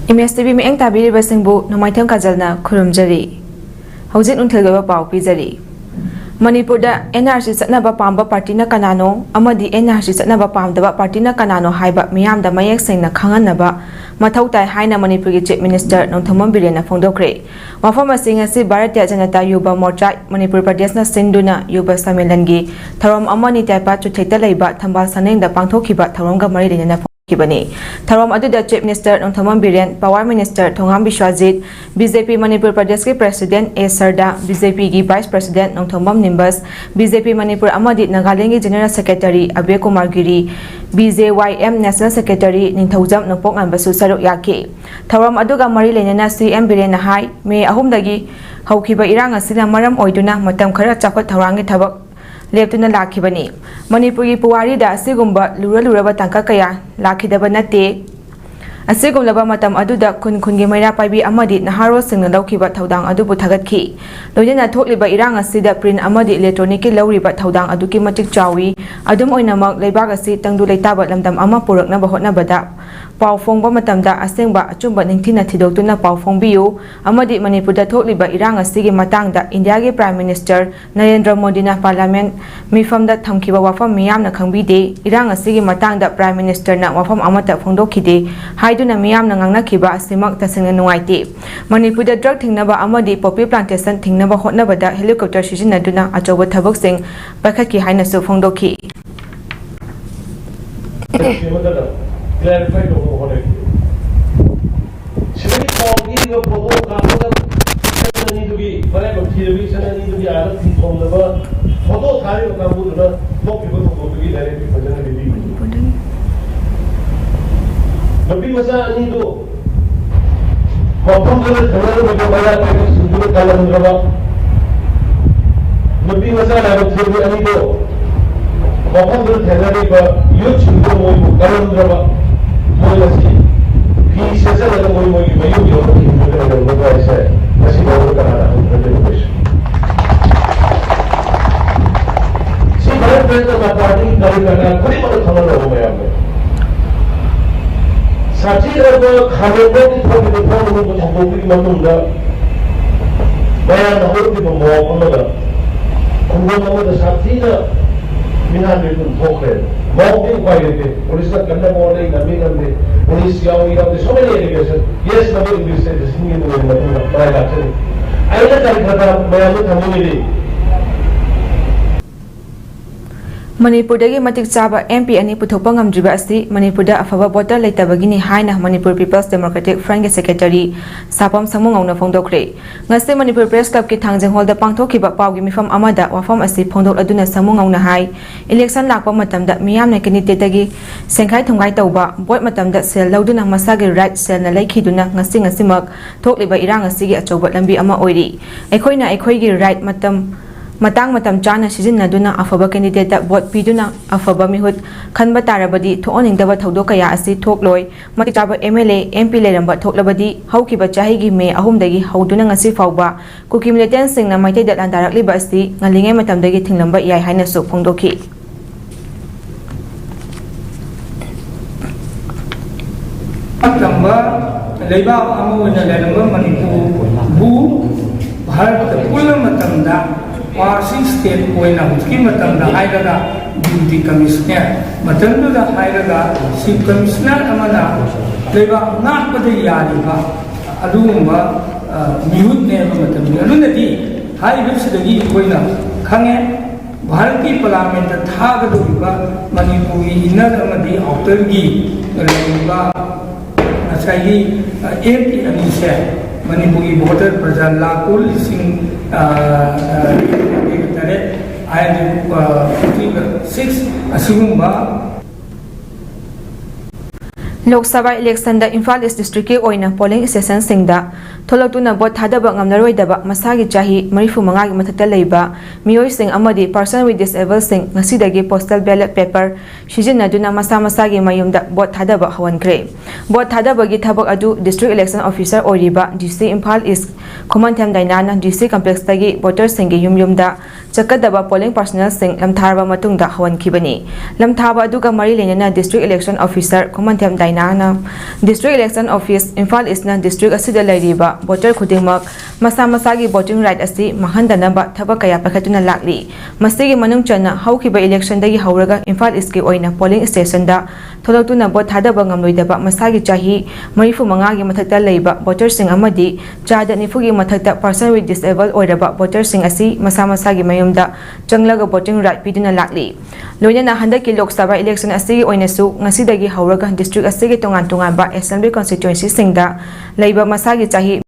MSTV Mieng Tabiribasingbu Nomaitham Kajalna Khurumjari Hojik Nunthilgaba Pau Pijari Manipurda NRC Satnaba Pamba Party na Kanano Amadi NRC Satnaba Pamdaba Party na Kanano Haiba Miyamda Mayek Sengna Khanganaba Mathau Tai Haina Manipurgi Chief Minister Nongthamam Birena Phongdokre Wafam asing asi Bharatiya Janata Yuba Morcha Manipur Pradeshna Sinduna Yuba Samilangi Tharom Amani Taipa Chutheta Leiba Thambal Sanengda Pangthokiba Tharomga Mari Lena Kibani Tharom Aduda Chief Minister Nongthamam Biren Power Minister Thongam Bishwajit BJP Manipur Pradesh ke President A Sarda BJP ki Vice President Nongthamam Nimbas BJP Manipur Amadi Nagaland ki General Secretary Abhay Kumar Giri BJYM National Secretary Ningthaujam Nopok Anbasu Saruk Yake Tharom Aduga Mari Lenana CM Biren Hai Me Ahumdagi Haukiba Irang asina maram oiduna matam khara chakot thawangi thabak Leptuna Lakibani Manipuri Puari da Sigumba Lura Tanka Kaya Lakidaba Nate Asigumlaba Matam Aduda Kungi Maira Paibi Amadi Naharo Sing Laukiba Taudang Adubu Tagatki Lojana Tokliba Iranga Sida Print Amadi Electronic Lauriba Taudang Aduki Matik Chawi Adum Oinamak Lebagasi Tangdu Letaba Lamdam Ama Purak Nabahotna Bada Pau Fongba Matamda Asengba Achumba Ningtina Tidotuna Pau Fongbiu Amadi Manipurda Tokliba Iranga Sigi Matangda Indiagi Prime Minister Narendra Modi na Parliament Mifamda Thamkiba Wafam Miyamna Khangbide Iranga Sigi Matangda Prime Minister na Wafam Amata Phongdokide Haiduna Miyamna Ngangnakiba Simak Tasingna Nuaite Manipurda Drug Thingnaba Amadi Poppy Plantation Thingnaba Hotnabada Helicopter Sizinaduna Achoba Thabaksing Pakhatki Hainasu Phongdoki Clarify to what it is. Should we call in the photo? Need to be, but I got television and need to be other things from the world. Photo carry of Kambuda, no people to go to be directly for generally. But people need to perform the color with the Maya to do the color. But people are able to do any more. Perform the color, you should go more color. Policy. He says that the way you may be able to look at it as you go to the see, my friends of my party, Karikana, put him on the color of my army. Sachi of the Kamoko, the problem which I'm hoping Mamunda, where the whole people more on the Kumbo, the Satina, Minami, Poker. More quality. Police are going to morning, the mean police, so many education. Yes, the English is singing in the private. I like my community. Manipurdagi Matik Chaba MP ani Puthokpa ngamdriba asi Manipurda afaba voter leitabagini haina Manipur People's Democratic Front Secretary Sapam Samungawna Phongdokre ngase Manipur Press Club ki Thangjeng Hall da pangthokiba pawgi mifam amada wafam asi phongdok aduna Samungawna hai election lakpa matamda miyamna candidate dagi sengkhai thongai tawba vote matamda sel lauduna masagi right sel na laikhiduna ngasimak thokliba irang asi gi achoba lambi ama oiri ekhoina ekhoigi right Matang chana sizinaduna afaba candidate vote piduna afaba mihut khanba tarabadi thooningdaba thodokaya asi thokloi Matik Chaba MLA MP leramba thoklabadi haukiba chahigi me ahumdagi hauduna ngasi fawba kuki militant singna maitai datlan darakliba asi ngalinge matamdagi thinglamba yai haina su phongdoki Tamba leiba amuna leramba Manipur bu Bharat pula matamda Washing State Point of Kimatanda Haidaga Duty Commissioner, Matanda Haidaga, Chief Commissioner Amana, Leva not but the Yadiba, Adumba, Mute name of Matanda, Lunati, High Vips the Gi Poina, Kange, Bharati Parliament, the Tagaduba, Manipuri, Inadamadi, Outer Gi, Leva, Asagi, MP and Isha. Manipuri voter Praja Lakul Singh 6 Asumba Lok Sabha election da Imphal East District ke oina polling station singda ꯊꯣꯛꯂꯛꯇꯨꯅ vote ꯊꯥꯗꯕ ꯉꯝꯂꯔꯣꯏꯗꯕ ꯃꯁꯥꯒꯤ ꯆꯍꯤ 35ꯒꯤ ꯃꯊꯛꯇ ꯂꯩꯕ ꯃꯤꯑꯣꯏꯁꯤꯡ ꯑꯃꯗꯤ person ꯋꯤथ ꯗꯤꯁꯑꯦꯕꯜꯁꯤꯡ ꯉꯁꯤꯗꯒꯤ ꯄꯣꯁꯇꯦꯜ ꯕꯦꯂꯦꯠ ꯄꯦꯄꯔ ꯁꯤꯖꯤꯟꯅꯗꯨꯅ ꯃꯁꯥ ꯃꯁꯥꯒꯤ ꯃꯌꯨꯝꯗ ꯚꯣꯠ ꯊꯥꯗꯕ ꯍꯧꯍꯟꯈ꯭ꯔꯦ꯫ ꯚꯣꯠ ꯊꯥꯗꯕꯒꯤ ꯊꯕꯛ ꯑꯗꯨ ꯗꯤꯁꯇ꯭ꯔꯤꯛ ꯏꯂꯦꯛꯁꯟ ꯑꯣꯐꯤꯁꯥꯔ ꯑꯣꯏꯔꯤꯕ ꯗꯤ.ꯁꯤ. ꯏꯝꯐꯥꯜ ꯏꯁ ꯈꯨꯃꯟꯊꯦꯝ ꯗꯥꯏꯅꯥꯅ ꯗꯤ.ꯁꯤ. ꯀꯝꯄ꯭ꯂꯦꯛꯁꯇꯒꯤ ꯚꯣꯇꯔꯁꯤꯡꯒꯤ ꯌꯨꯝꯗ ꯆꯠꯀꯗꯕ ꯄꯣꯂꯤꯡ ꯄꯥꯔꯁꯣꯅꯦꯜꯁꯤꯡ ꯂꯝꯊꯥꯔꯕ ꯃꯇꯨꯡꯗ ꯍꯧꯍꯟꯈꯤꯕꯅꯤ꯫ ꯂꯝꯊꯥꯕ ꯑꯗꯨꯒ ꯃꯔꯤ ꯂꯩꯅꯅ ꯗꯤꯁꯇ꯭ꯔꯤꯛ ꯏꯂꯦꯛꯁꯟ ꯑꯣꯐꯤꯁꯥꯔ ꯈꯨꯃꯟꯊꯦꯝ ꯗꯥꯏꯅꯥꯅ ꯗꯤꯁꯇ꯭ꯔꯤꯛ ꯏꯂꯦꯛꯁꯟ ꯑꯣꯐꯤꯁ ꯏꯝꯐꯥꯜ ꯏꯁꯅ ꯗꯤꯁꯇ꯭ꯔꯤꯛ ꯑꯁꯤꯗ ꯂꯩꯔꯤꯕ ꯚꯣꯇꯔ ꯈꯨꯗꯤꯡꯃꯛ ꯃꯁꯥ ꯃꯁꯥꯒꯤ ꯚꯣꯇꯤꯡ ꯔꯥꯏꯠ ꯑꯁꯤ ꯃꯥꯡꯍꯟꯗꯅꯕ ꯊꯕꯛ ꯀꯌꯥ ꯄꯥꯏꯈꯠꯇꯨꯅ ꯂꯥꯛꯂꯤ꯫ ꯃꯁꯤꯒꯤ ꯃꯅꯨꯡ ꯆꯟꯅ ꯍꯧꯈꯤꯕ ꯏꯂꯦꯛꯁꯟꯗꯒꯤ ꯍꯧꯔꯒ ꯏꯝꯐꯥꯜ ꯏꯁꯀꯤ ꯑꯣꯏꯅ ꯄꯣꯂꯤꯡ ꯁ꯭ꯇꯦꯁꯟꯗ ꯊꯣꯛꯂꯛꯇꯨꯅ ꯚꯣꯠ ꯊꯥꯗꯕ ꯉꯝꯂꯣꯏꯗꯕ ꯃꯁꯥꯒꯤ ꯆꯍꯤ 35ꯒꯤ ꯃꯊꯛꯇ ꯂꯩꯕ ꯚꯣꯇꯔꯁꯤꯡ ꯑꯃꯗꯤ ꯆꯥꯗ 90ꯒꯤ ꯃꯊꯛꯇ ꯄꯔꯁꯟ ꯋꯤथ ꯗꯤꯁꯑꯦꯕꯜ ꯑꯣꯏꯔꯕ ꯚꯣꯇꯔꯁꯤꯡ ꯑꯁꯤ ꯃꯁꯥ ꯃꯁꯥꯒꯤ ꯃꯌꯨꯝꯗ ꯆꯪꯂꯒ ꯚꯣꯇꯤꯡ ꯔꯥꯏꯠ ꯄꯤꯗꯨꯅ ꯂꯥꯛꯂꯤ꯫ ꯂꯣꯏꯅꯅ ꯍꯟꯗꯛꯀꯤ ꯂꯣꯛ ꯁꯚꯥ ꯏꯂꯦꯛꯁꯟ ꯑꯁꯤꯒꯤ ꯑꯣꯏꯅꯁꯨ ꯉꯁꯤꯗꯒꯤ ꯍꯧꯔꯒ ꯗꯤꯁꯇ꯭ꯔꯤꯛ ꯑꯁꯤꯒꯤ ꯇꯣꯉꯥꯟ ꯇꯣꯉꯥꯟꯕ ꯑꯦꯁꯦꯝꯕ꯭ꯂꯤ ꯀꯟꯁꯇꯤꯇ꯭ꯌꯨꯑꯦꯟꯁꯤꯁꯤꯡꯗ ꯂꯩꯕ ꯃꯁꯥꯒꯤ ꯆꯍꯤ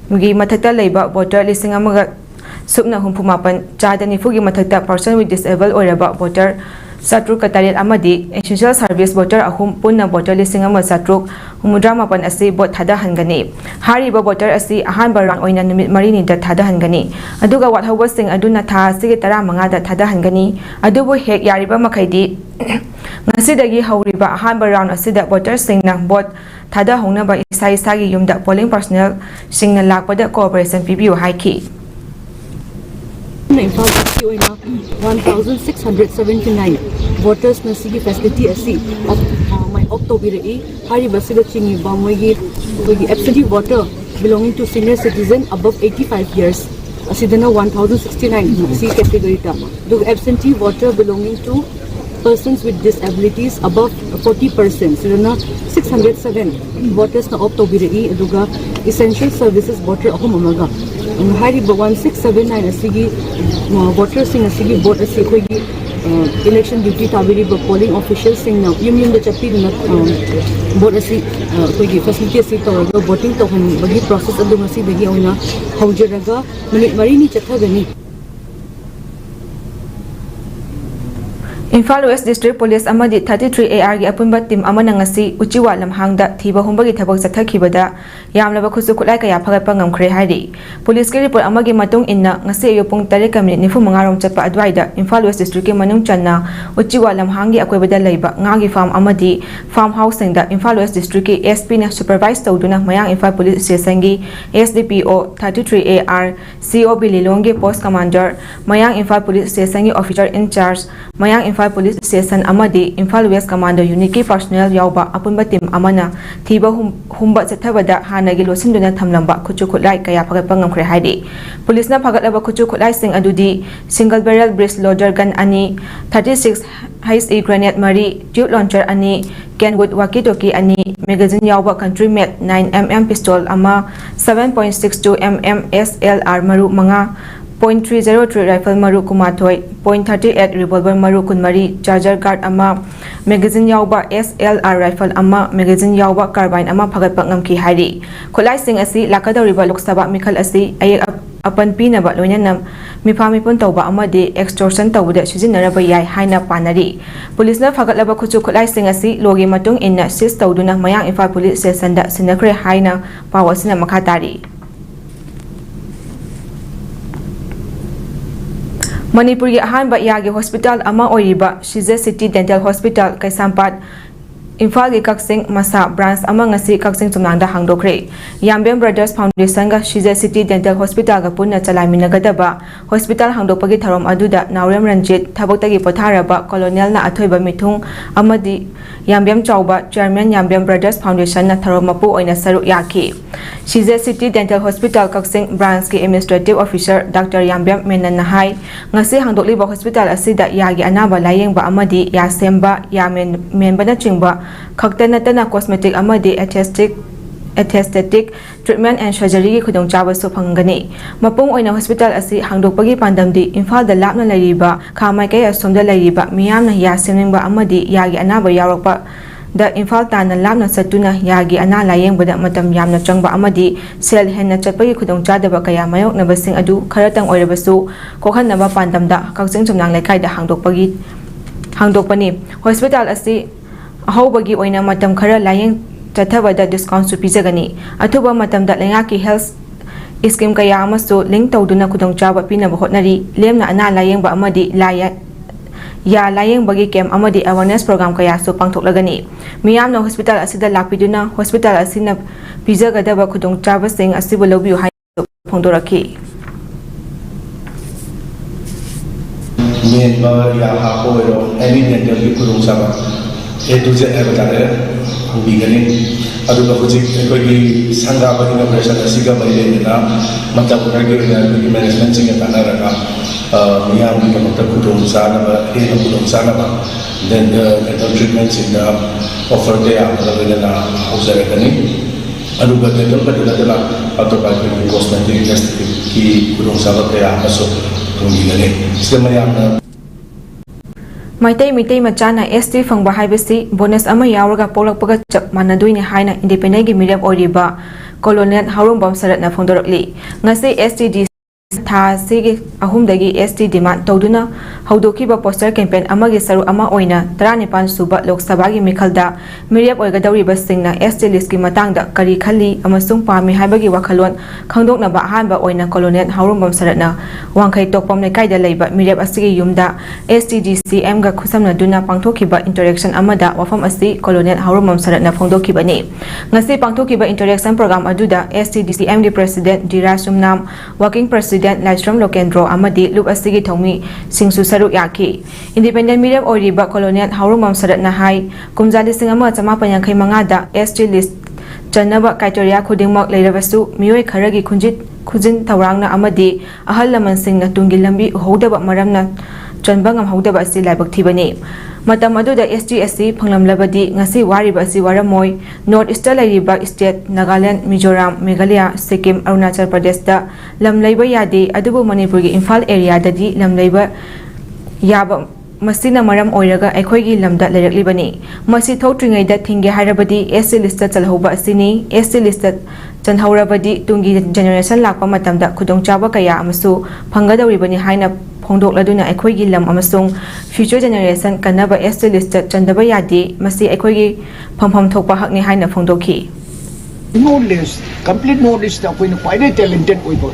ꯒꯤ ꯃꯊꯛꯇ ꯂꯩꯕ ꯚꯣꯇꯔ 1,000,000 ꯆꯥꯗ 90ꯒꯤ ꯃꯊꯛꯇ ꯄꯔꯁꯟ ꯋꯤथ ꯗꯤꯁꯑꯦꯕꯜ ꯑꯣꯏꯔꯕ ꯚꯣꯇꯔ 703 ꯑꯃꯗꯤ ꯑꯦꯁꯦꯟꯁꯤꯌꯦꯜ ꯁꯥꯔꯚꯤꯁ ꯚꯣꯇꯔ 3 ꯄꯨꯟꯅ ꯚꯣꯇꯔ 1,767 ꯑꯁꯤ ꯚꯣꯠ ꯊꯥꯗꯍꯟꯒꯅꯤ꯫ ꯍꯥꯏꯔꯤꯕ ꯚꯣꯇꯔ ꯑꯁꯤ ꯑꯍꯥꯟꯕ ꯔꯥꯎꯟꯗ ꯑꯣꯏꯅ ꯅꯨꯃꯤꯠ 4ꯅꯤꯗ ꯊꯥꯗꯍꯟꯒꯅꯤ ꯑꯗꯨꯒ ꯋꯥꯠꯍꯧꯕꯁꯤꯡ ꯑꯗꯨꯅ ꯊꯥ ꯑꯁꯤꯒꯤ 15ꯗ ꯊꯥꯗꯍꯟꯒꯅꯤ꯫ ꯑꯗꯨꯕꯨ ꯍꯦꯛ ꯌꯥꯔꯤꯕ ꯃꯈꯩꯗꯤ ꯉꯁꯤꯗꯒꯤ ꯍꯧꯔꯤꯕ ꯑꯍꯥꯟꯕ ꯔꯥꯎꯟꯗ ꯑꯁꯤꯗ ꯚꯣꯇꯔꯁꯤꯡꯅ ꯚꯣꯠ ꯊꯥꯗꯍꯧꯅꯕ ꯏꯁꯥ ꯏꯁꯥꯒꯤ ꯌꯨꯝꯗ ꯄꯣꯂꯤꯡ ꯄꯥꯔꯁꯣꯅꯦꯜꯁꯤꯡꯅ ꯂꯥꯛꯄꯗ ꯀꯣꯑꯣꯄꯔꯦꯁꯟ ꯄꯤꯕꯤꯌꯨ ꯍꯥꯏꯈꯤ꯫ Imphal East oina 1,679 voters na sigi facility asi my October hari basida chingi ba moigi absentee voter belonging to senior citizen above 85 years asidana 1,069 si category ta do absentee voter belonging to persons with disabilities above 40% sidana 607 voters na October aduga essential services voter ahum amaga hari 1679 asigi voters sing asigi vote asi khoi election duty tabiri polling officials sing na yum da chapi na vote asi khoi facility asi to voting to han bagi process adu ngasi dagi auna haujaraga minute marini chathagani. Imphal West District Police amadi 33 AR gi apunba team amana ngasi uchiwa lamhangda thiba humbagi thabak chathakibada yamlaba khusu khulai kaya phagatpa ngamkhre hairi. Police ki report amagi matung inna ngasi ayu pung 3:45 rom chatpa adwaida Imphal West District ki manung channa uchiwa lamhangi akoibada leiba ngagi farm amadi farm house singda Imphal West District ki SP na supervise tawduna mayang Imphal Police Station gi SDPO 33 AR COB Lilonggi Post Commander mayang Imphal Police Station gi officer in charge mayang Imphal Police Station amadi Imphal West Commando Unit ki personnel yauba apunba team amana thiba humba chathabada hanagi losinduna thamlamba khuchu khulai kaya phagatpa ngamkhre haidi. Police na phagatlaba khuchu khulai sing adudi single barrel breech loader gun ani 36 HE grenade mari tube launcher ani Kenwood walkie talkie ani magazine yauba country made 9mm pistol ama 7.62 mm SLR maru manga .303 rifle maru kumathoi .38 revolver maru kunmari charger guard ama magazine yauba SLR rifle ama magazine yauba carbine ama phagatpa ngamki hairi. Khulai sing asi lakadoriba Lok Sabha mikhal asi ayek apan pinaba loinana miphamipun tawba amadi extortion tawda sijinaraba yai haina panari. Police na phagatlaba khuchu khulai sing asi logi matung inna sis tawduna mayang Imphal Police Station da sinakre haina pawasina makhatari. Manipur gi ahanba yagi hospital ama oiriba Shize City Dental Hospital Kaisampat Imphal gi Kaksing Masa branch ama ngasi Kaksing Tumnangda hangdokre. Yambem Brothers Foundation ga Shize City Dental Hospital ga punna chalaiminagadaba hospital hangdokpagi tharom aduda Naurem Ranjit thaboktagi potharaba colonel na athoiba mithung amadi Yambem Chauba Chairman Yambem Brothers Foundation na tharom mapu oina saruk yaki. Shize City Dental Hospital Kaksing branch ki administrative officer Dr. Yambem Menan nahai ngasi hangdokliba hospital asida yagi anaba layengba amadi ya semba ya menbana chingba khakta natana cosmetic amadi aesthetic treatment and surgery gi khudong chawa so phangani. Mapung oina hospital asi hangdokpagi pandamdi Imphal da lapna lariba khamai kay asomda lariba miyamna ya semningba amadi yagi anaba yarakpa da Imphal tana lapna satuna yagi ana layengba matam yamna changba amadi sel henna chatpagi khudong chadaba kaya mayoknaba sing adu kharatang oirabasu kokhanaba pandamda Kaksing Chumnang Laikai da hangdokpani hospital asi ahobagi oina matam khara ꯆꯠꯊꯕꯗ ꯗꯤꯁꯀꯥꯎꯟꯁꯨ ꯄꯤꯖꯒꯅꯤ ꯑꯊꯨꯕ ꯃꯇꯝꯗ ꯂꯩꯉꯥꯛꯀꯤ health scheme ꯀꯌꯥ ꯑꯃꯁꯨ ꯂꯤꯡ ꯇꯧꯗꯨꯅ ꯈꯨꯗꯣꯡꯆꯥꯕ ꯄꯤꯅꯕ ꯍꯣꯠꯅꯔꯤ ꯂꯦꯝꯅ ꯑꯅꯥ ꯂꯥꯌꯦꯡꯕ ꯑꯃꯗꯤ ꯌꯥ ꯂꯥꯌꯦꯡꯕꯒꯤ ꯀꯦꯝ ꯑꯃꯗꯤ ꯑꯦꯋꯥꯔꯅꯦꯁ ꯄ꯭ꯔꯣꯒ꯭ꯔꯥꯝ ꯀꯌꯥꯁꯨ ꯄꯥꯡꯊꯣꯛꯂꯒꯅꯤ ꯃꯤꯌꯥꯝꯅ ꯍꯣꯁꯄꯤꯇꯥꯜ ꯑꯁꯤꯗ ꯂꯥꯛꯄꯤꯗꯨꯅ ꯍꯣꯁꯄꯤꯇꯥꯜ ꯑꯁꯤꯅ ꯄꯤꯖꯒꯗꯕ ꯈꯨꯗꯣꯡꯆꯥꯕꯁꯤꯡ ꯑꯁꯤꯕꯨ ꯂꯧꯕꯤꯌꯨ ꯍꯥꯏꯅ ꯐꯣꯡꯗꯣꯔꯛꯈꯤ मेनबा या हाको रो एनी डेंटल की खुदों साबा ए टू जेड है बताने हुबीगनी अदुगा हुजिक कोई संगा बदिना प्रेशर असिगा बइले ना मतलब उनके की मैनेजमेंट सिंग ताना रखा मियाम की मतलब खुदों साना बा ए खुदों साना बा then the dental treatments in the offer दे आ मतलब ना होजरगनी अदुगा डेंटल का दला अतोबा की कॉस्मेटिक की खुदों साबा के आसो Maitai Mitai Machana ST Fangba Haibasi, bonus ama yauraga polakpaga chap manaduini haina independent gi mirep oriba colonial Harumbam Saratna Fondorli. Ngasi STD Tha Sigi Ahumdagi ST demand Toduna, Haudokiba poster campaign Amagi Saru Ama Oina, Tranipan Suba Lok Sabagi Mikalda, Mirep Oigadari Basingna, ST Liski Matanga, Kari Kali, Amasung Pami Habagi Wakalon, Kandok Naba Hanba Oina Colonial Harumbam Saratna, Wankai Tokpam Nekaida Leba, Mirep Asigi Yumda, STDC Mga Kusamna Duna Pangtokiba Interaction Amada, Wafam Asi, Colonial Harumbam Saratna Fondokiba Ne. Ngasi Pangtokiba Interaction Program Aduda, STDC MD President Dirasum Nam, Working President Lastrom Lokendro Amadi Lup Asigi Tomi Singsu Saru Yaki Independent Medium Oriba Colonial Haurumam Saratna Hai Kumzali Singama Tamapan Yankai Mangada ST list Janaba Kaitoria Kudingmak Lerabasu Mioi Karagi Kujin Taurangna Amadi Ahalaman Sing Natungi Lambi Hodaba Maramna Janbangam Hodaba Si Labak Tibani Matamadu the STSC Panglam Labadi Ngasi Wariba Si Waramoy North Eastern Lariba State Nagaland Mizoram Meghalaya Sikkim Arunachal Pradesh da Lam Labor Yadi Adubu Manipuri Imphal area dadi Lam Labor Yaba Masina Maram Oiraga Ekoigi Lamda Leraklibani Masi Totringa that Tingi Harabadi SC listed Salhoba Sini SC listed Chanhaurabadi Tungi Generation Lakpa Matamda Kudong Chaba Kaya Amasu Pangada Ribani Haina Pondok Laduna Ekoigi Lam Amasung Future Generation Kanaba SC listed Chandaba Yadi Masi Ekoigi Pampam Topa Hakni Haina Fondoki Knowledge, complete knowledge that when quite a talented people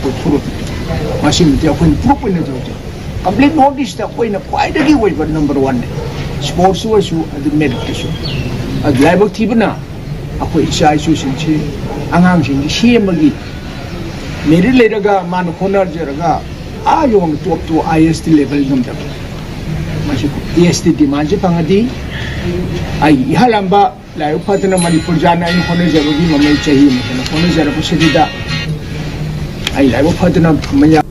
put machine when proof in the complete knowledge that when quite a giveaway number one sports was you at the meditation a liable tibana a quick size sushi angang she magi made it later ga man honor jeraga are you want to up to IST level number EST demand pangadi ay ihalamba layo patna Manipur jana in hono jarogi mamay chahi matana hono jarapo sidida ay layo patna manya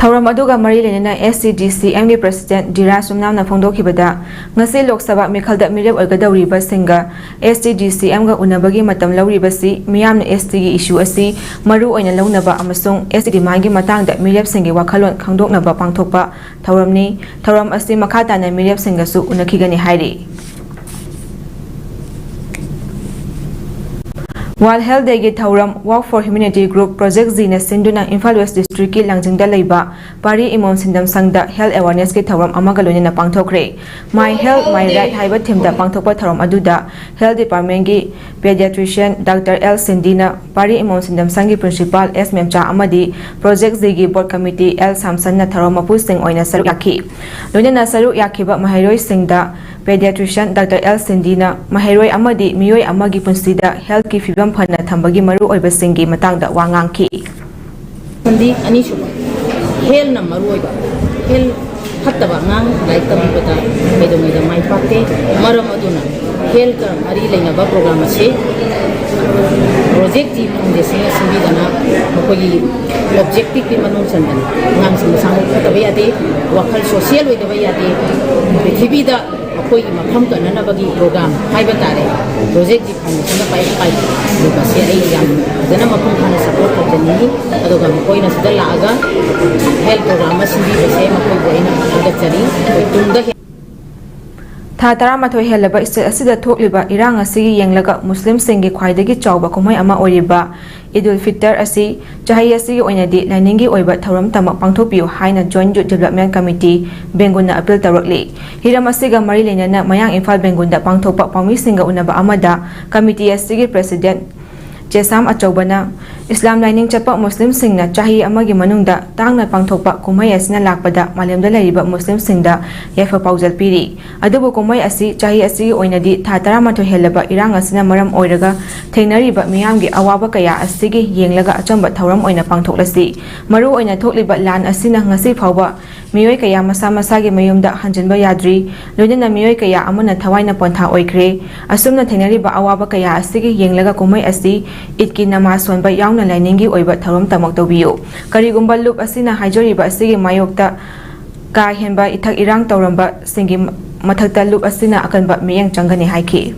Thauram aduga mari lenena SCDC MD President Dirasum Namna Fondokibada ngasi Lok Sabha Mikhalda Mirep Oigadawriba Singa SCDC Mga Unabagi Matam Lauribasi Miyamna ST gi issue asi maru oina launaba amasung SCD magi matangda Mirep Singi Wakhalon Khangdoknaba Pangthokpa Thauramni Thauram asi Makhatana Mirep Singasu Unakigani hairi While held the Thauram Walk for Humanity Group Project Zina Sinduna Imphal West District ki Langjingda Leiba Pari Imom Sindam Sangda Health Awareness ki Thauram Amagaloni na Pangthokre My Health My Right haiba thimda Pangthokpa Thauram aduda Health Department ki Pediatrician Dr. L Sindina Pari Imom Sindam Sangi Principal S Memcha Amadi Project Zigi Board Committee L Samson na Thauram Mapu Sing oina saru yakhi Loina saru yakhiba Mahairoi Singda Pediatrician Dr. L Sindina Mahairoi Amadi Miyoi Amagi Punsida Health ki Fibam Phana Thambagi Maru Oiba Singi Matangda Wangangki Sandi Anishu Hel na Maru Oiba Hel Hattaba Nang Like Tamibata Medomida Mai Pate Maram Aduna Hel ka Mari Lainaba Program Ase Project Team Desina Simbidana Makogi Objective ki Manun Sandan Ngang Singasangu Katabayade Wakal Social Wedabayade Pithibida कोई मफम तो नना बगी programme high बता रहे project जी fund से पाई पाई जो बस ये एग्जाम जना मफम खाने सपोर्ट करते नहीं तो हम कोई ना सुधर लागा हेल्थ प्रोग्राम में सिंधी बसे कोई कोई ना सुधर चली कोई तुम ꯊꯥ 18 ꯍꯦꯜꯂꯕ ꯏꯁꯇꯦꯠ ꯑꯁꯤꯗ ꯊꯣꯛꯂꯤꯕ ꯏꯔꯥꯡ ꯑꯁꯤꯒꯤ ꯌꯦꯡꯂꯒ ꯃꯨꯁꯂꯤꯝꯁꯤꯡꯒꯤ ꯈ꯭ꯋꯥꯏꯗꯒꯤ ꯆꯥꯎꯕ ꯀꯨꯝꯍꯩ ꯑꯃ ꯑꯣꯏꯔꯤꯕ ꯏꯗꯨꯜ ꯐꯤꯇꯔ ꯑꯁꯤ ꯆꯍꯤ ꯑꯁꯤꯒꯤ ꯑꯣꯏꯅꯗꯤ ꯂꯥꯏꯅꯤꯡꯒꯤ ꯑꯣꯏꯕ ꯊꯧꯔꯝꯇꯃꯛ ꯄꯥꯡꯊꯣꯛꯄꯤꯌꯨ ꯍꯥꯏꯅ ꯖꯣꯏꯟꯠ ꯌꯨꯠ ꯗꯤꯕꯦꯂꯞꯃꯦꯟꯠ ꯀꯝꯃꯤꯇꯤ ꯕꯦꯡꯒꯨꯟꯅ ꯑꯄꯤꯜ ꯇꯧꯔꯛꯂꯤ꯫ ꯍꯤꯔꯝ ꯑꯁꯤꯒ ꯃꯔꯤ ꯂꯩꯅꯅ ꯃꯌꯥꯡ ꯏꯝꯐꯥꯜ ꯕꯦꯡꯒꯨꯟꯗ ꯄꯥꯡꯊꯣꯛꯄ ꯄꯥꯎꯃꯤꯁꯤꯡꯒ ꯎꯅꯕ ꯑꯃꯗ ꯀꯝꯃꯤꯇꯤ ꯑꯁꯤꯒꯤ ꯄ꯭ꯔꯦꯁꯤꯗꯦꯟꯠ ꯆꯦꯁꯥꯝ ꯑꯆꯧꯕꯅ ꯏꯁꯂꯥꯝ ꯂꯥꯏꯅꯤꯡ ꯆꯠꯄ ꯃꯨꯁꯂꯤꯝꯁꯤꯡꯅ ꯆꯍꯤ ꯑꯃꯒꯤ ꯃꯅꯨꯡꯗ ꯇꯥꯡꯅ ꯄꯥꯡꯊꯣꯛꯄ ꯀꯨꯝꯍꯩ ꯑꯁꯤꯅ ꯂꯥꯛꯄꯗ ꯃꯥꯂꯦꯝꯗ ꯂꯩꯔꯤꯕ ꯃꯨꯁꯂꯤꯝꯁꯤꯡꯗ ꯌꯥꯏꯐ ꯄꯥꯎꯖꯦꯜ ꯄꯤꯔꯤ꯫ ꯑꯗꯨꯕꯨ ꯀꯨꯝꯍꯩ ꯑꯁꯤ ꯆꯍꯤ ꯑꯁꯤꯒꯤ ꯑꯣꯏꯅꯗꯤ ꯊꯥ 18 ꯍꯦꯜꯂꯕ ꯏꯔꯥꯡ ꯑꯁꯤꯅ ꯃꯔꯝ ꯑꯣꯏꯔꯒ ꯊꯦꯡꯅꯔꯤꯕ ꯃꯤꯌꯥꯝꯒꯤ ꯑꯋꯥꯕ ꯀꯌꯥ ꯑꯁꯤꯒꯤ ꯌꯦꯡꯂꯒ ꯑꯆꯝꯕ ꯊꯧꯔꯝ ꯑꯣꯏꯅ ꯄꯥꯡꯊꯣꯛꯂꯁꯤ꯫ ꯃꯔꯨ ꯑꯣꯏꯅ ꯊꯣꯛꯂꯤꯕ ꯂꯥꯟ ꯑꯁꯤꯅ ꯉꯁꯤ ꯐꯥꯎꯕ ꯃꯤꯑꯣꯏ ꯀꯌꯥ ꯃꯁꯥ ꯃꯁꯥꯒꯤ ꯃꯌꯨꯝꯗ ꯍꯟꯖꯤꯟꯕ ꯌꯥꯗ꯭ꯔꯤ, ꯂꯣꯏꯅꯅ ꯃꯤꯑꯣꯏ ꯀꯌా ꯑꯃꯅ ꯊꯋꯥꯏꯅ ꯄꯣꯟꯊꯥ ꯑꯣꯏꯈ꯭ꯔꯦ꯫ ꯑꯁꯨꯝꯅ ꯊꯦꯡꯅꯔꯤꯕ ꯑꯋꯥꯕ ꯀꯌꯥ ꯑꯁꯤꯒꯤ ꯌꯦꯡꯂꯒ ꯀꯨꯝꯍꯩ ꯑꯁꯤ ꯏꯗꯀꯤ ꯅꯃꯥꯖ ꯁꯣꯟꯕ ꯌꯥꯎꯅ ꯂꯥꯏꯅꯤꯡꯒꯤ ꯑꯣꯏꯕ ꯊꯧꯔꯝꯇꯃꯛ ꯇꯧꯕꯤꯌꯨ꯫ ꯀꯔꯤꯒꯨꯝꯕ ꯂꯨꯞ ꯑꯁꯤꯅ ꯍꯥꯏꯖꯔꯤꯕ ꯑꯁꯤꯒꯤ ꯃꯥꯌꯣꯛꯇ ꯀꯥ ꯍꯦꯟꯕ ꯏꯊꯛ ꯏꯔꯥꯡ ꯇꯧꯔꯝꯕꯁꯤꯡꯒꯤ ꯃꯊꯛꯇ ꯂꯨꯞ ꯑꯁꯤꯅ ꯑꯀꯟꯕ ꯃꯤꯠꯌꯦꯡ ꯆꯪꯒꯅꯤ ꯍꯥꯏꯈꯤ꯫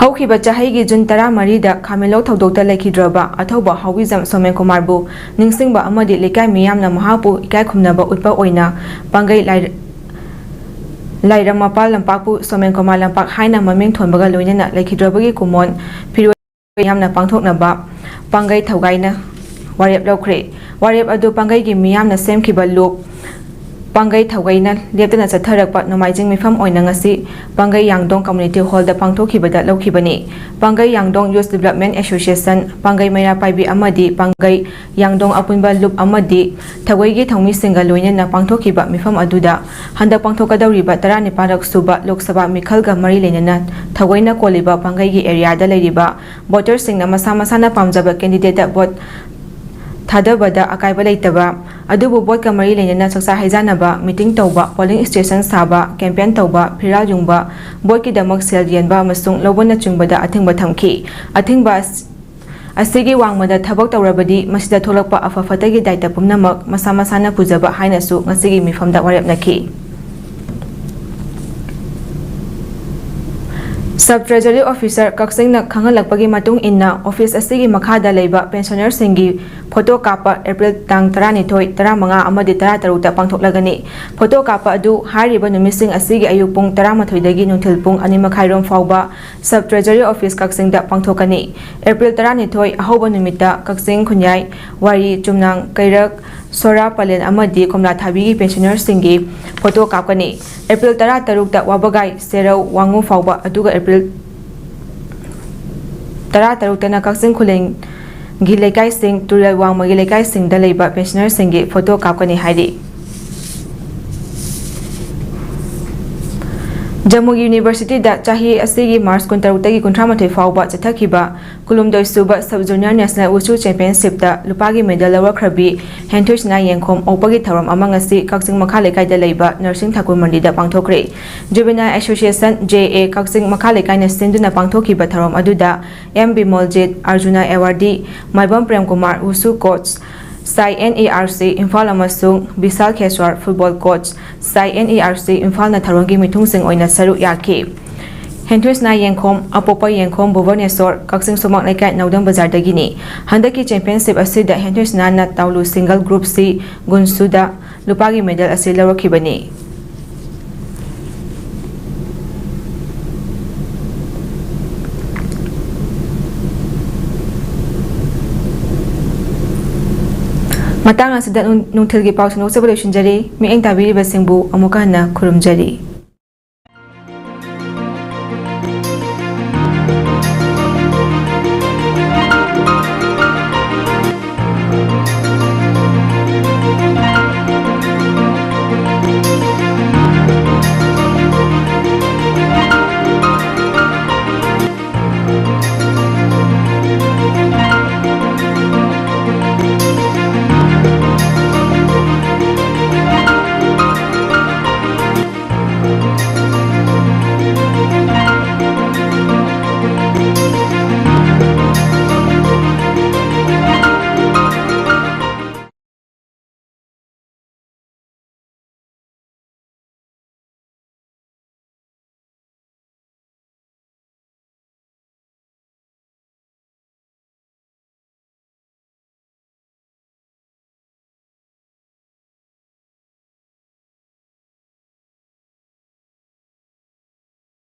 ꯍꯧꯈꯤꯕ ꯆꯍꯤꯒꯤ ꯖꯨꯟ 14ꯗ ꯈꯥꯃꯦꯟꯂꯧ ꯊꯧꯗꯣꯛꯇ ꯂꯩꯈꯤꯗ꯭ꯔꯕ ꯑꯊꯧꯕ ꯍꯥꯎꯕꯤꯖꯝ ꯁꯣꯃꯦꯟ ꯀꯨꯃꯥꯔꯕꯨ ꯅꯤꯡꯁꯤꯡꯕ ꯑꯃꯗꯤ ꯂꯩꯀꯥꯏ ꯃꯤꯌꯥꯝꯅ ꯃꯍꯥꯛꯄꯨ ꯏꯀꯥꯏꯈꯨꯝꯅꯕ ꯎꯠꯄ ꯑꯣꯏꯅ ꯄꯥꯡꯒꯩ ꯂꯥꯏꯔꯪꯃꯄꯥꯜ ꯂꯝꯄꯥꯛꯄꯨ ꯁꯣꯃꯦꯟ ꯀꯨꯃꯥꯔ ꯂꯝꯄꯥꯛ ꯍꯥꯏꯅ ꯃꯃꯤꯡ ꯊꯣꯟꯕꯒ ꯂꯣꯏꯅꯅ ꯂꯩꯈꯤꯗ꯭ꯔꯕꯒꯤ ꯀꯨꯝꯑꯣꯟ ꯐꯤꯔꯣꯜ ꯃꯤꯌꯥꯝꯅ ꯄꯥꯡꯊꯣꯛꯅꯕ ꯄꯥꯡꯒꯩ ꯊꯧꯒꯥꯏꯅ ꯋꯥꯔꯦꯞ ꯂꯧꯈ꯭ꯔꯦ꯫ ꯋꯥꯔꯦꯞ ꯑꯗꯨ ꯄꯥꯡꯒꯩꯒꯤ ꯃꯤꯌꯥꯝꯅ ꯁꯦꯝꯈꯤꯕ ꯂꯨꯞ ꯄꯥꯡꯒꯩ ꯊꯧꯒꯩꯅ ꯂꯦꯞꯇꯅ ꯆꯠꯊꯔꯛꯄ ꯅꯣꯡꯃꯥꯏꯖꯤꯡ ꯃꯤꯐꯝ ꯑꯣꯏꯅ ꯉꯁꯤ ꯄꯥꯡꯒꯩ ꯌꯥꯡꯗꯣꯡ ꯀꯝꯃ꯭ꯌꯨꯅꯤꯇꯤ ꯍꯣꯜꯗ ꯄꯥꯡꯊꯣꯛꯈꯤꯕꯗ ꯂꯧꯈꯤꯕꯅꯤ꯫ ꯄꯥꯡꯒꯩ ꯌꯥꯡꯗꯣꯡ ꯌꯨꯊ ꯗꯤꯕꯦꯂꯞꯃꯦꯟꯠ ꯑꯦꯁꯣꯁꯤꯌꯦꯁꯟ, ꯄꯥꯡꯒꯩ ꯃꯩꯔꯥ ꯄꯥꯏꯕꯤ ꯑꯃꯗꯤ ꯄꯥꯡꯒꯩ ꯌꯥꯡꯗꯣꯡ ꯑꯄꯨꯟꯕ ꯂꯨꯞ ꯑꯃꯗꯤ ꯊꯧꯒꯩꯒꯤ ꯊꯧꯃꯤꯁꯤꯡꯒ ꯂꯣꯏꯅꯅ ꯄꯥꯡꯊꯣꯛꯈꯤꯕ ꯃꯤꯐꯝ ꯑꯗꯨꯗ ꯍꯟꯗꯛ ꯄꯥꯡꯊꯣꯛꯀꯗꯧꯔꯤꯕ 14ꯔꯛ ꯁꯨꯕ ꯂꯣꯛ ꯁꯚꯥ ꯃꯤꯈꯜꯒ ꯃꯔꯤ ꯂꯩꯅꯅ ꯊꯧꯒꯩꯅ ꯀꯣꯜꯂꯤꯕ ꯄꯥꯡꯒꯩꯒꯤ ꯑꯦꯔꯤꯌꯥꯗ ꯂꯩꯔꯤꯕ ꯚꯣꯇꯔꯁꯤꯡꯅ ꯃꯁꯥ ꯃꯁꯥꯅ ꯄꯥꯝꯖꯕ ꯀꯦꯟꯗꯤꯗꯦꯠꯇ ꯚꯣꯠ ꯊꯥꯗꯕꯗ ꯑꯀꯥꯏꯕ ꯂꯩꯇꯕ, ꯑꯗꯨꯕꯨ ꯚꯣꯠꯀ ꯃꯔꯤ ꯂꯩꯅꯅ ꯆꯥꯛꯆꯥ ꯍꯩꯖꯥꯟꯅꯕ, ꯃꯤꯇꯤꯡ ꯇꯧꯕ, ꯄꯣꯂꯤꯡ ꯁ꯭ꯇꯦꯁꯟ ꯁꯥꯕ, ꯀꯦꯝꯄꯦꯟ ꯇꯧꯕ, ꯐꯤꯔꯥꯜ ꯌꯨꯡꯕ, ꯚꯣꯠꯀꯤꯗꯃꯛ ꯁꯦꯜ ꯌꯦꯟꯕ ꯑꯃꯁꯨꯡ ꯂꯧꯕꯅꯆꯤꯡꯕꯗ ꯑꯊꯤꯡꯕ ꯊꯝꯈꯤ꯫ ꯑꯊꯤꯡꯕ ꯑꯁꯤꯒꯤ ꯋꯥꯡꯃꯗ ꯊꯕꯛ ꯇꯧꯔꯕꯗꯤ ꯃꯁꯤꯗ ꯊꯣꯛꯂꯛꯄ ꯑꯐ ꯐꯠꯇꯒꯤ ꯗꯥꯏꯇ ꯄꯨꯝꯅꯃꯛ ꯃꯁꯥ ꯃꯁꯥꯅ ꯄꯨꯖꯕ ꯍꯥꯏꯅꯁꯨ ꯉꯁꯤꯒꯤ ꯃꯤꯐꯝꯗ ꯋꯥꯔꯦꯞꯅꯈꯤ꯫ ꯁꯕ ꯇ꯭ꯔꯦꯖꯔꯤ ꯑꯣꯐꯤꯁꯥꯔ ꯀꯛꯆꯤꯡꯅ ꯈꯪꯍꯜꯂꯛꯄꯒꯤ ꯃꯇꯨꯡ ꯏꯟꯅ ꯑꯣꯐꯤꯁ ꯑꯁꯤꯒꯤ ꯃꯈꯥꯗ ꯂꯩꯕ ꯄꯦꯟꯁꯅꯔꯁꯤꯡꯒꯤ ꯐꯣꯇꯣ ꯀꯥꯞꯄ ꯑꯦꯄ꯭ꯔꯤꯜ ꯇꯥꯡ 12, 15 ꯑꯃꯗꯤ 16ꯇ ꯄꯥꯡꯊꯣꯛꯂꯒꯅꯤ꯫ ꯐꯣꯇꯣ ꯀꯥꯞꯄ ꯑꯗꯨ ꯍꯥꯏꯔꯤꯕ ꯅꯨꯃꯤꯠꯁꯤꯡ ꯑꯁꯤꯒꯤ ꯑꯌꯨꯛ ꯄꯨꯡ 11ꯗꯒꯤ ꯅꯨꯡꯊꯤꯜ ꯄꯨꯡ 2:30 ꯐꯥꯎꯕ ꯁꯕ ꯇ꯭ꯔꯦꯖꯔꯤ ꯑꯣꯐꯤꯁ ꯀꯛꯆꯤꯡꯗ ꯄꯥꯡꯊꯣꯛꯀꯅꯤ꯫ ꯑꯦꯄ꯭ꯔꯤꯜ 12 ꯑꯍꯧꯕ ꯅꯨꯃꯤꯠꯇ ꯀꯛꯆꯤꯡ, ꯈꯨꯟꯌꯥꯏ, ꯋꯥꯏꯔꯤ, ꯆꯨꯝꯅꯥꯡ, ꯀꯩꯔꯛ, ꯁꯣꯔꯥ, ꯄꯂꯦꯟ ꯑꯃꯗꯤ ꯀꯣꯝꯂꯥꯊꯥꯕꯤꯒꯤ ꯄꯦꯟꯁꯅꯔꯁꯤꯡꯒꯤ ꯐꯣꯇꯣ ꯀꯥꯞꯀꯅꯤ꯫ ꯑꯦꯄ꯭ꯔꯤꯜ 16ꯇ ꯋꯥꯕꯒꯥꯏ, ꯁꯦꯔꯧ, ꯋꯥꯡꯉꯨ ꯐꯥꯎꯕ, ꯑꯗꯨꯒ ꯑꯦꯄ꯭ꯔꯤꯜ 16ꯇꯅ ꯀꯛꯆꯤꯡ ꯈꯨꯂꯦꯟꯒꯤ ꯂꯩꯀꯥꯏꯁꯤꯡ, ꯇꯨꯔꯦꯜ ꯋꯥꯡꯃꯒꯤ ꯂꯩꯀꯥꯏꯁꯤꯡꯗ ꯂꯩꯕ ꯄꯦꯟꯁꯅꯔꯁꯤꯡꯒꯤ ꯐꯣꯇꯣ ꯀꯥꯞꯀꯅꯤ ꯍꯥꯏꯔꯤ꯫ ꯖꯝꯃꯨꯒꯤ ꯌꯨꯅꯤꯚꯔꯁꯤꯇꯤꯗ ꯆꯍꯤ ꯑꯁꯤꯒꯤ ꯃꯥꯔꯆ 16ꯗꯒꯤ 38 ꯐꯥꯎꯕ ꯆꯠꯊꯈꯤꯕ 12ꯁꯨꯕ ꯁꯕ ꯖꯨꯅꯤꯌꯔ ꯅꯦꯁꯅꯦꯜ ꯋꯨꯁꯨ ꯆꯦꯝꯄꯤꯌꯟꯁꯤꯞꯇ ꯂꯨꯄꯥꯒꯤ ꯃꯦꯗꯜ ꯂꯧꯔꯛꯈ꯭ꯔꯕꯤ ꯍꯦꯟꯊꯣꯏꯁꯅꯥ ꯌꯦꯡꯈꯣꯝ ꯑꯣꯛꯄꯒꯤ ꯊꯧꯔꯝ ꯑꯃ ꯉꯁꯤ ꯀꯛꯆꯤꯡ ꯃꯈꯥ ꯂꯩꯀꯥꯏꯗ ꯂꯩꯕ ꯅꯔꯁꯤꯡ Thakur ꯃꯟꯗꯤꯔꯗ ꯄꯥꯡꯊꯣꯛꯈ꯭ꯔꯦ꯫ Juvenile association (JA) Kakching ꯃꯈꯥ ꯂꯩꯀꯥꯏꯅ ꯁꯤꯟꯗꯨꯅ ꯄꯥꯡꯊꯣꯛꯈꯤꯕ ꯊꯧꯔꯝ ꯑꯗꯨꯗ M. ꯕꯤꯃꯣꯜꯖꯤꯠ, ꯑꯔꯖꯨꯅꯥ ꯑꯦꯋꯥꯔꯗꯤ, ꯃꯥꯏꯕꯝ ꯄ꯭ꯔꯦꯝꯀꯨꯃꯥꯔ, ꯋꯨꯁꯨ ꯀꯣꯆ ꯁꯥꯏ NERC ꯏꯝꯐꯥꯜ ꯑꯃꯁꯨꯡ ꯕꯤꯁꯥꯜ ꯈꯦꯁ꯭ꯋꯥꯔ, ꯐꯨꯠꯕꯣꯜ ꯀꯣꯆ ꯁꯥꯏ NERC ꯏꯝꯐꯥꯜꯅ ꯊꯧꯔꯝꯒꯤ ꯃꯤꯊꯨꯡꯁꯤꯡ ꯑꯣꯏꯅ ꯁꯔꯨꯛ ꯌꯥꯈꯤ꯫ ꯍꯦꯟꯊꯣꯏꯁꯅꯥ ꯌꯦꯡꯈꯣꯝ, ꯑꯄꯣꯛꯄ ꯌꯦꯡꯈꯣꯝ ꯚꯨꯕꯅꯦꯁ꯭ꯋꯔ, ꯀꯛꯆꯤꯡ ꯁꯨꯃꯥꯛ ꯂꯩꯀꯥꯏ, ꯅꯧꯗꯝ ꯕꯖꯥꯔꯗꯒꯤꯅꯤ꯫ ꯍꯟꯗꯛꯀꯤ ꯆꯦꯝꯄꯤꯌꯟꯁꯤꯞ ꯑꯁꯤꯗ ꯍꯦꯟꯊꯣꯏꯁꯅꯥꯅ ꯇꯥꯎꯂꯨ ꯁꯤꯡꯒꯜ ꯒ꯭ꯔꯨꯞ C ꯒꯨꯟꯁꯨꯗ ꯂꯨꯄꯥꯒꯤ ꯃꯦꯗꯜ ꯑꯁꯤ ꯂꯧꯔꯛꯈꯤꯕꯅꯤ꯫ ꯃꯇꯥꯡ ꯑꯁꯤꯗ ꯅꯨꯡꯊꯤꯜꯒꯤ ꯄꯥꯎ ꯁꯟꯗꯣꯛꯆꯕ ꯂꯣꯏꯁꯤꯟꯖꯔꯤ꯫ ꯃꯤꯠꯌꯦꯡ ꯇꯥꯕꯤꯔꯤꯕꯁꯤꯡꯕꯨ ꯑꯃꯨꯛꯀ ꯍꯟꯅ ꯈꯨꯔꯨꯝꯖꯔꯤ꯫